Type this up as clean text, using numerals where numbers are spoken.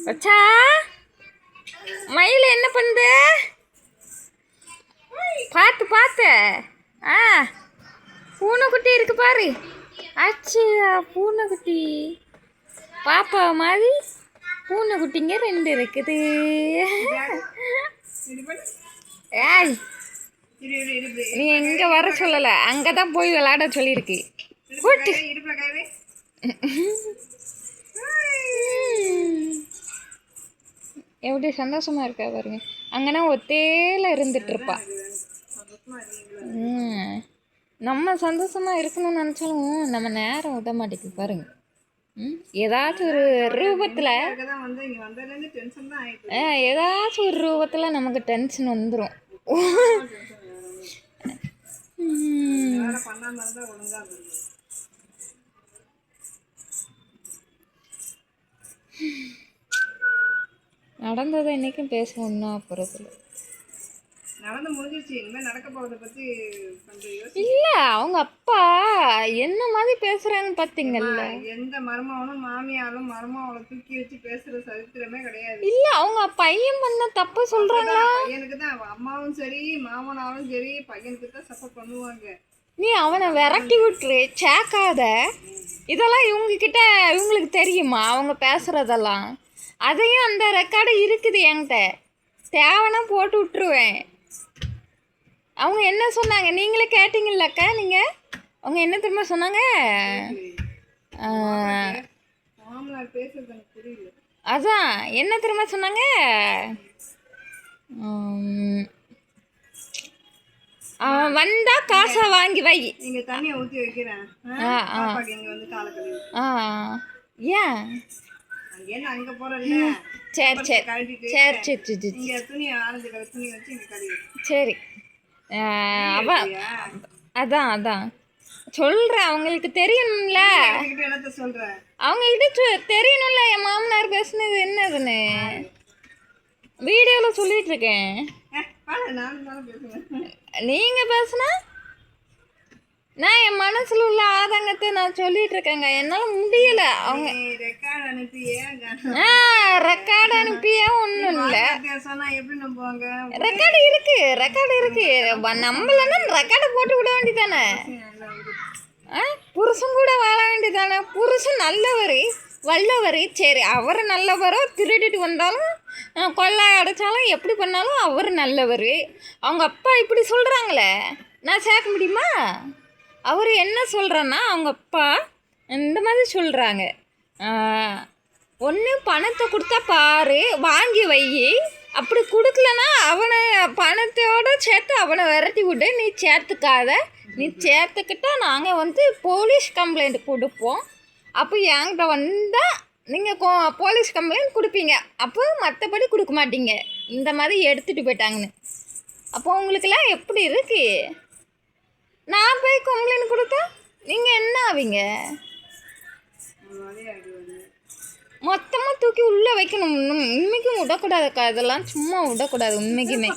வச்சா மயில் என்ன பண்ணுது? பார்த்து பார்த்து. ஆ, பூனைக்குட்டி இருக்கு பாரு. ஆச்சு, பூனைக்குட்டி பாப்பா மாதிரி பூனைக்குட்டிங்க 2 இருக்குது. ஏய், நீ எங்க வர சொல்லலை, அங்கே தான் போய் விளையாட சொல்லியிருக்கு. கூட்டு எப்படி சந்தோஷமா இருக்கா பாருங்க. அங்கன்னா ஒத்தேல இருந்துட்டு இருப்பா. நம்ம சந்தோஷமா இருக்கணும்னு நினச்சாலும் நம்ம நேரம் விட மாட்டேங்குது பாருங்க. ஏதாச்சும் ஒரு ரூபத்தில் ஏதாச்சும் ஒரு ரூபத்தில் நமக்கு டென்ஷன் வந்துடும். நடந்ததை இன்னைக்கும் பேசுவோம். இன்னும் அப்புறத்தில் நடந்து முடிஞ்சிருச்சு. இனிமேல் நடக்க போகிறத பற்றி கொஞ்சம் இல்லை, அவங்க அப்பா என்ன மாதிரி பேசுகிறாங்கன்னு பார்த்தீங்கல்ல. எந்த மருமகனும் மாமியாரும் மருமகளை தூக்கி வச்சு பேசுகிற சரித்திரமே கிடையாது. இல்லை, அவங்க பையன் பண்ண தப்பு சொல்கிறாங்களா? பையனுக்கு தான் அம்மாவும் சரி மாமனாரும் சரி பையனுக்கு தான் சப்போர்ட் பண்ணுவாங்க. நீ அவனை விரட்டி விட்டுரு, சேர்க்காத. இதெல்லாம் இவங்களுக்கு தெரியுமா அவங்க பேசுகிறதெல்லாம்? அதையும் அந்த ரெக்கார்டு இருக்குது என்கிட்ட, தேவைன்னா போட்டு விட்டுருவேன். அவங்க என்ன சொன்னாங்க நீங்களே கேட்டிங்கல்லக்கா? நீங்கள் அவங்க என்ன திரும்ப சொன்னாங்க? அதான் என்ன திரும்ப சொன்னாங்க? அவன் வந்தா காசை வாங்கி வை. நீங்க தண்ணியை ஊற்றி வைக்கிறேன். ஏன் அங்கே போகிறேன். சரி சரி சரி சரி சரி துணி ஆரஞ்சு கலர் துணி வச்சு இங்கே கழுவி. சரி, அவன் அதான் சொல்கிறேன். அவங்களுக்கு தெரியணும்ல, என்னத்த சொல்கிறேன், அவங்ககிட்ட தெரியணும்ல என் மாமனார் பேசுனது என்னதுன்னு. வீடியோவில் சொல்லிட்டு இருக்கேன். நீங்கள் பேசுனா நான் என் மனசில் உள்ள ஆதங்கத்தை நான் சொல்லிட்டு இருக்கேங்க. என்னால் முடியல. அவங்க ரெக்கார்டு அனுப்பியே ஒன்றும் இல்லை. ரெக்கார்டு இருக்கு நம்மளன்னா ரெக்கார்டை போட்டு விட வேண்டியதானே. புருஷன் கூட வாழ வேண்டியதானே. புருஷன் நல்லவர் வல்லவர். சரி, அவர் நல்லவரோ, திருடிட்டு வந்தாலும் கொள்ளை அடைச்சாலும் எப்படி பண்ணாலும் அவர் நல்லவர். அவங்க அப்பா இப்படி சொல்கிறாங்களே, நான் சேர்க்க முடியுமா? அவர் என்ன சொல்கிறேன்னா, அவங்க அப்பா இந்த மாதிரி சொல்கிறாங்க. ஒன்று பணத்தை கொடுத்தா பாரு, வாங்கி வை. அப்படி கொடுக்கலன்னா அவனை பணத்தோடு சேர்த்து அவனை விரட்டி விட்டு நீ சேர்த்துக்காத. நீ சேர்த்துக்கிட்டா நாங்கள் போலீஸ் கம்ப்ளைண்ட் கொடுப்போம். அப்போ என்கிட்ட வந்தால் நீங்கள் போலீஸ் கம்ப்ளைண்ட் கொடுப்பீங்க. அப்போ மற்றபடி கொடுக்க மாட்டீங்க. இந்த மாதிரி எடுத்துகிட்டு போயிட்டாங்கன்னு. அப்போ உங்களுக்கெல்லாம் எப்படி இருக்குது? நான் போய் கம்ப்ளைண்ட் கொடுத்தா நீங்கள் என்ன ஆவீங்க? மொத்தமாக தூக்கி உள்ளே வைக்கணும். உண்மைக்கும் விடக்கூடாதுக்கா, இதெல்லாம் சும்மா விடக்கூடாது உண்மைக்குமே.